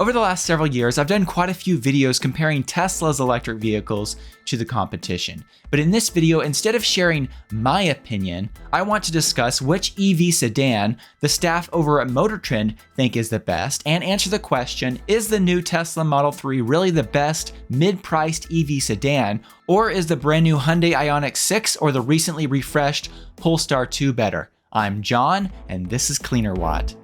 Over the last several years, I've done quite a few videos comparing Tesla's electric vehicles to the competition. But in this video, instead of sharing my opinion, I want to discuss which EV sedan the staff over at Motortrend think is the best and answer the question, is the new Tesla Model 3 really the best mid-priced EV sedan, or is the brand new Hyundai IONIQ 6 or the recently refreshed Polestar 2 better? I'm John, and this is Cleanerwatt.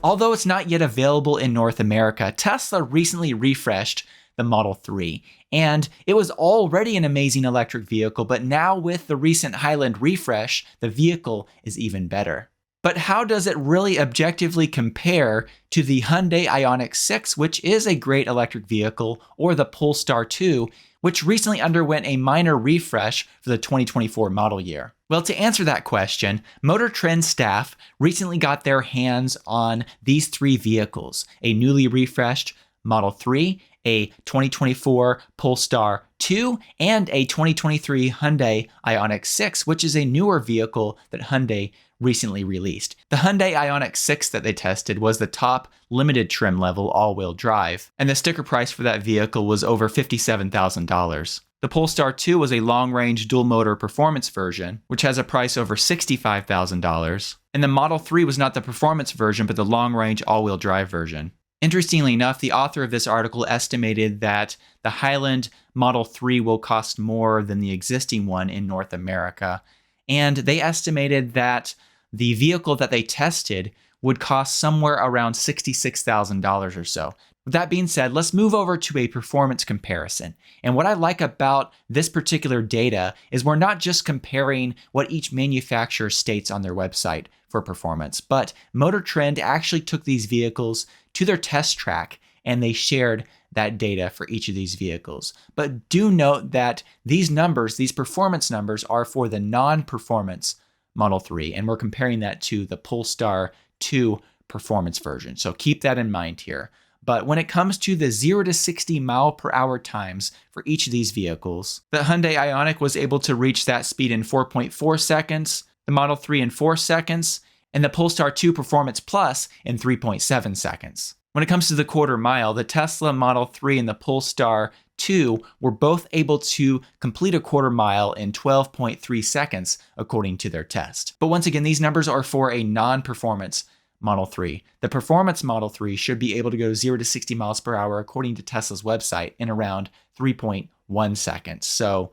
Although it's not yet available in North America, Tesla recently refreshed the Model 3, and it was already an amazing electric vehicle, but now with the recent Highland refresh, the vehicle is even better. But how does it really objectively compare to the Hyundai IONIQ 6, which is a great electric vehicle, or the Polestar 2, which recently underwent a minor refresh for the 2024 model year? Well, to answer that question, Motortrend staff recently got their hands on these three vehicles: a newly refreshed Model 3, a 2024 Polestar 2, and a 2023 Hyundai IONIQ 6, which is a newer vehicle that Hyundai recently released. The Hyundai IONIQ 6 that they tested was the top limited trim level all-wheel drive, and the sticker price for that vehicle was over $57,000. The Polestar 2 was a long-range dual-motor performance version, which has a price over $65,000, and the Model 3 was not the performance version, but the long-range all-wheel drive version. Interestingly enough, the author of this article estimated that the Highland Model 3 will cost more than the existing one in North America, and they estimated that the vehicle that they tested would cost somewhere around $66,000 or so. With that being said, let's move over to a performance comparison. And what I like about this particular data is we're not just comparing what each manufacturer states on their website for performance, but Motortrend actually took these vehicles to their test track and they shared that data for each of these vehicles. But do note that these numbers, these performance numbers, are for the non-performance Model 3, and we're comparing that to the Polestar 2 performance version. So keep that in mind here. But when it comes to the 0 to 60 mile per hour times for each of these vehicles, the Hyundai IONIQ was able to reach that speed in 4.4 seconds, the Model 3 in 4 seconds, and the Polestar 2 Performance Plus in 3.7 seconds. When it comes to the quarter mile, the Tesla Model 3 and the Polestar 2 were both able to complete a quarter mile in 12.3 seconds, according to their test. But once again, these numbers are for a non-performance Model 3. The performance Model 3 should be able to go 0 to 60 miles per hour, according to Tesla's website, in around 3.1 seconds. So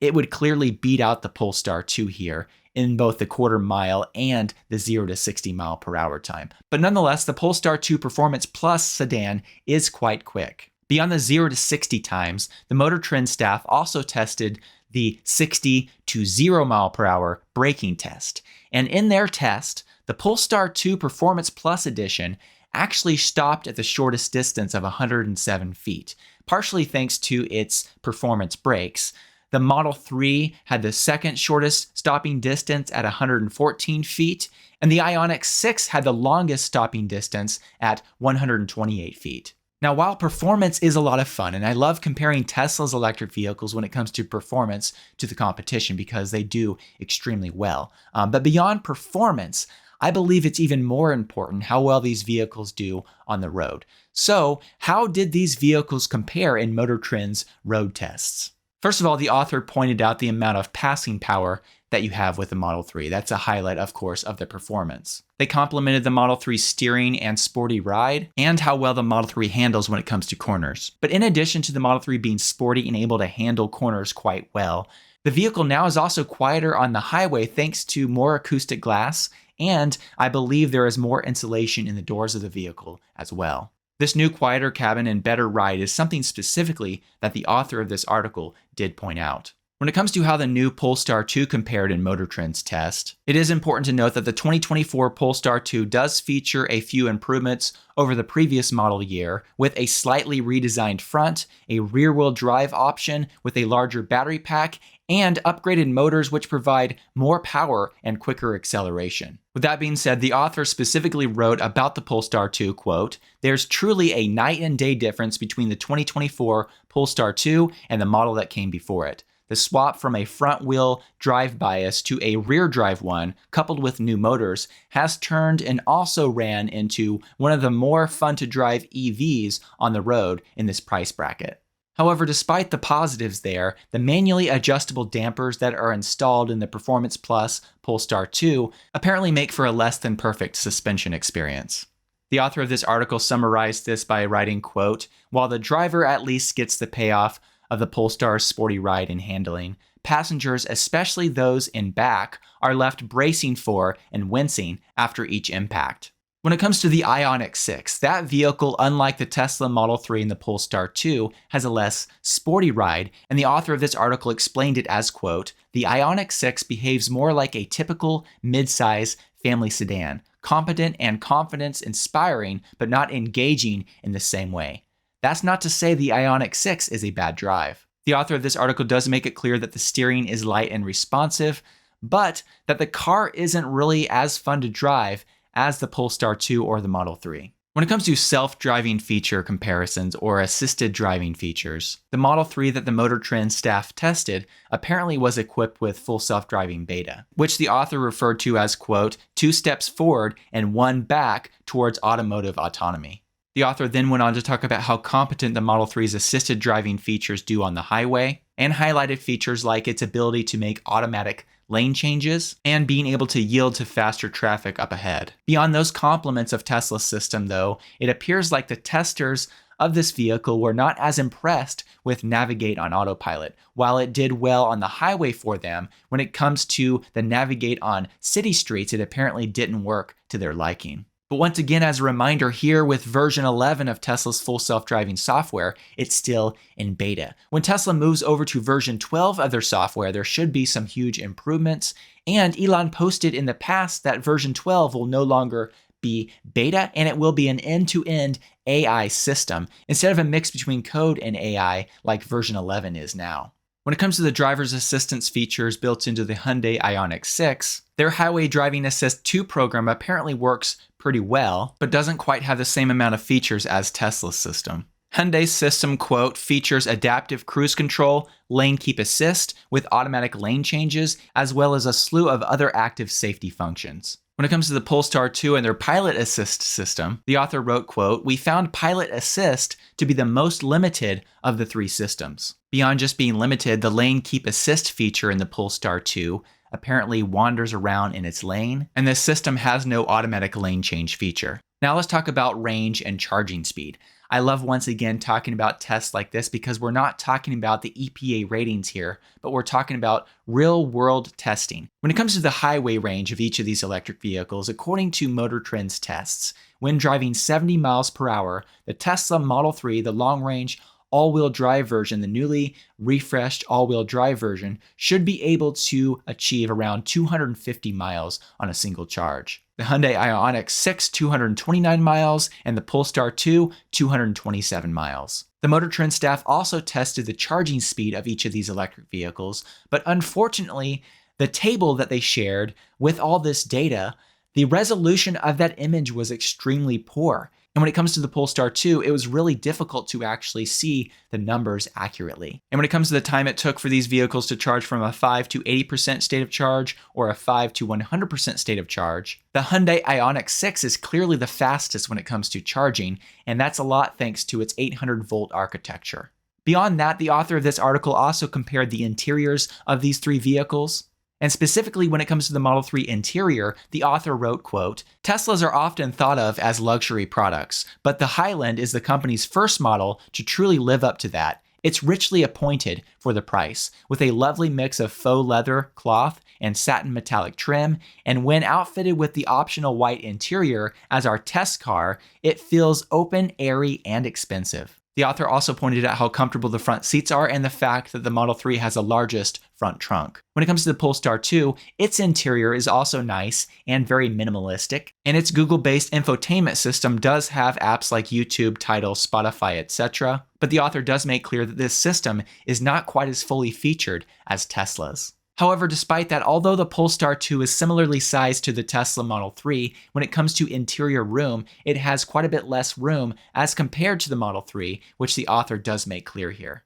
it would clearly beat out the Polestar 2 here in both the quarter mile and the 0 to 60 mile per hour time. But nonetheless, the Polestar 2 Performance Plus sedan is quite quick. Beyond the 0 to 60 times, the Motortrend staff also tested the 60 to 0 mile per hour braking test. And in their test, the Polestar 2 Performance Plus edition actually stopped at the shortest distance of 107 feet, partially thanks to its performance brakes. The Model 3 had the second shortest stopping distance at 114 feet, and the IONIQ 6 had the longest stopping distance at 128 feet. Now, while performance is a lot of fun, and I love comparing Tesla's electric vehicles when it comes to performance to the competition because they do extremely well, but beyond performance, I believe it's even more important how well these vehicles do on the road. So, how did these vehicles compare in Motortrend's road tests? First of all, the author pointed out the amount of passing power that you have with the Model 3. That's a highlight, of course, of the performance. They complimented the Model 3's steering and sporty ride, and how well the Model 3 handles when it comes to corners. But in addition to the Model 3 being sporty and able to handle corners quite well, the vehicle now is also quieter on the highway thanks to more acoustic glass, and I believe there is more insulation in the doors of the vehicle as well. This new quieter cabin and better ride is something specifically that the author of this article did point out. When it comes to how the new Polestar 2 compared in Motortrend's test, it is important to note that the 2024 Polestar 2 does feature a few improvements over the previous model year, with a slightly redesigned front, a rear-wheel drive option with a larger battery pack, and upgraded motors which provide more power and quicker acceleration. With that being said, the author specifically wrote about the Polestar 2, quote, "There's truly a night and day difference between the 2024 Polestar 2 and the model that came before it. The swap from a front-wheel drive bias to a rear-drive one, coupled with new motors, has turned and also ran into one of the more fun-to-drive EVs on the road in this price bracket. However, despite the positives there, the manually adjustable dampers that are installed in the Performance Plus Polestar 2 apparently make for a less than perfect suspension experience. The author of this article summarized this by writing, quote, "While the driver at least gets the payoff of the Polestar's sporty ride and handling, passengers, especially those in back, are left bracing for and wincing after each impact." When it comes to the IONIQ 6, that vehicle, unlike the Tesla Model 3 and the Polestar 2, has a less sporty ride, and the author of this article explained it as, quote, "The IONIQ 6 behaves more like a typical mid-size family sedan, competent and confidence-inspiring, but not engaging in the same way. That's not to say the IONIQ 6 is a bad drive." The author of this article does make it clear that the steering is light and responsive, but that the car isn't really as fun to drive as the Polestar 2 or the Model 3. When it comes to self-driving feature comparisons or assisted driving features, the Model 3 that the Motortrend staff tested apparently was equipped with full self-driving beta, which the author referred to as, quote, "2 steps forward and 1 back towards automotive autonomy." The author then went on to talk about how competent the Model 3's assisted driving features do on the highway, and highlighted features like its ability to make automatic lane changes and being able to yield to faster traffic up ahead. Beyond those compliments of Tesla's system, though, it appears like the testers of this vehicle were not as impressed with Navigate on autopilot. While it did well on the highway for them, when it comes to the Navigate on city streets, it apparently didn't work to their liking. But once again, as a reminder, here with version 11 of Tesla's full self-driving software, it's still in beta. When Tesla moves over to version 12 of their software, there should be some huge improvements. And Elon posted in the past that version 12 will no longer be beta, and it will be an end-to-end AI system, instead of a mix between code and AI like version 11 is now. When it comes to the driver's assistance features built into the Hyundai IONIQ 6, their Highway Driving Assist 2 program apparently works pretty well, but doesn't quite have the same amount of features as Tesla's system. Hyundai's system, quote, "features adaptive cruise control, lane keep assist with automatic lane changes, as well as a slew of other active safety functions." When it comes to the Polestar 2 and their Pilot Assist system, the author wrote, quote, "We found Pilot Assist to be the most limited of the 3 systems. Beyond just being limited, the lane keep assist feature in the Polestar 2 apparently wanders around in its lane, and this system has no automatic lane change feature." Now let's talk about range and charging speed. I love once again talking about tests like this because we're not talking about the EPA ratings here, but we're talking about real world testing. When it comes to the highway range of each of these electric vehicles, according to Motortrend's tests, when driving 70 miles per hour, the Tesla Model 3, the long range all-wheel drive version, the newly refreshed all-wheel drive version, should be able to achieve around 250 miles on a single charge. The Hyundai IONIQ 6, 229 miles, and the Polestar 2, 227 miles. The Motortrend staff also tested the charging speed of each of these electric vehicles, but unfortunately, the table that they shared with all this data, the resolution of that image was extremely poor. And when it comes to the Polestar 2, it was really difficult to actually see the numbers accurately. And when it comes to the time it took for these vehicles to charge from a 5 to 80% state of charge or a 5 to 100% state of charge, the Hyundai IONIQ 6 is clearly the fastest when it comes to charging, and that's a lot thanks to its 800-volt architecture. Beyond that, the author of this article also compared the interiors of these 3 vehicles. And specifically when it comes to the Model 3 interior, the author wrote, quote, "Teslas are often thought of as luxury products, but the Highland is the company's first model to truly live up to that. It's richly appointed for the price, with a lovely mix of faux leather, cloth, and satin metallic trim, and when outfitted with the optional white interior as our test car, it feels open, airy, and expensive." The author also pointed out how comfortable the front seats are and the fact that the Model 3 has the largest front trunk. When it comes to the Polestar 2, its interior is also nice and very minimalistic, and its Google-based infotainment system does have apps like YouTube, Tidal, Spotify, etc., but the author does make clear that this system is not quite as fully featured as Tesla's. However, despite that, although the Polestar 2 is similarly sized to the Tesla Model 3, when it comes to interior room, it has quite a bit less room as compared to the Model 3, which the author does make clear here.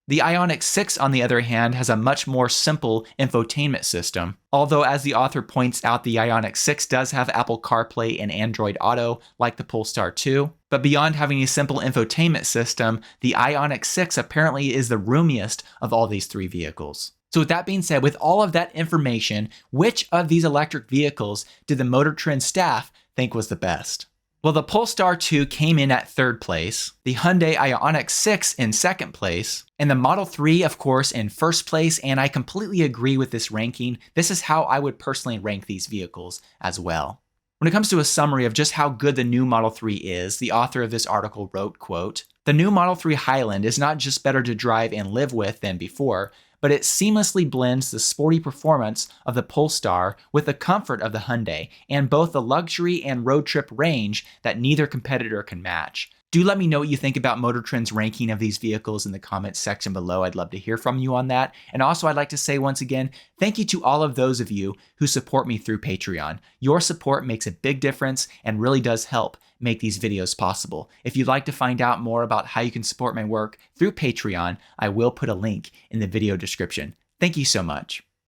The IONIQ 6, on the other hand, has a much more simple infotainment system. Although, as the author points out, the IONIQ 6 does have Apple CarPlay and Android Auto, like the Polestar 2. But beyond having a simple infotainment system, the IONIQ 6 apparently is the roomiest of all these three vehicles. So with that being said, with all of that information, which of these electric vehicles did the Motortrend staff think was the best? Well, the Polestar 2 came in at third place, the Hyundai IONIQ 6 in second place, and the Model 3, of course, in first place, and I completely agree with this ranking. This is how I would personally rank these vehicles as well. When it comes to a summary of just how good the new Model 3 is, the author of this article wrote, quote, "The new Model 3 Highland is not just better to drive and live with than before, but it seamlessly blends the sporty performance of the Polestar with the comfort of the Hyundai, and both the luxury and road trip range that neither competitor can match." Do let me know what you think about Motortrend's ranking of these vehicles in the comments section below. I'd love to hear from you on that. And also, I'd like to say once again, thank you to all of those of you who support me through Patreon. Your support makes a big difference and really does help make these videos possible. If you'd like to find out more about how you can support my work through Patreon, I will put a link in the video description. Thank you so much.